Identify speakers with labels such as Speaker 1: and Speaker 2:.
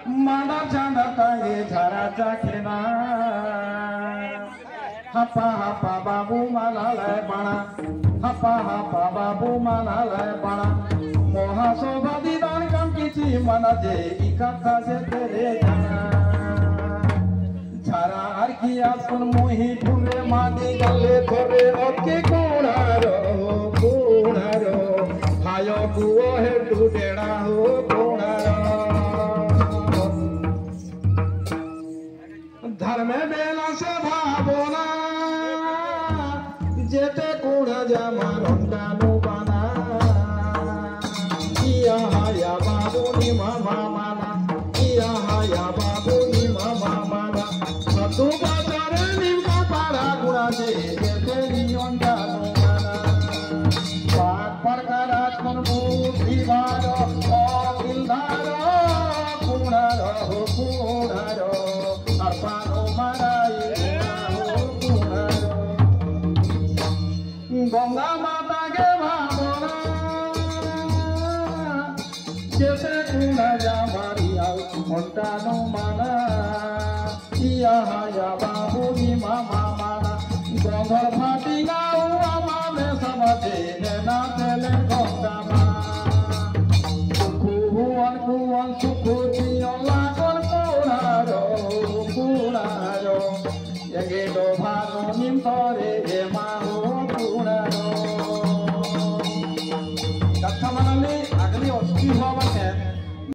Speaker 1: Mana janda tangi jara jakina Hapa hapa babu malalai bana Hapa hapa babu malalai bana Moha sobha didan kam kichi mana je ikatha se tere jana Jara ar ki asun mohi phule madi galle thore oke kunaro Hayo kuo he tu dena ho kunaro धर्मे बेला से भावना जेते कुड़ा जमानंदा नुबाना किया हाया बाबू नि मामा माना किया हाया बाबू नि मामा माना सतु बाजारे निमका पारा गुणा जे जेते नियंदा नुबाना पाक परकारा कनबू दीवारो दिलदारो कुणारो Arpano marai Gonga mata ke bhamona Jese kuna jamari au montano mana Iya haya babu ni mama mana Gonga phati gau ama me samajhe nena tele gonga ma Kuhuan sukhu jiyola kon kunaro Yage do bharo nim tore ema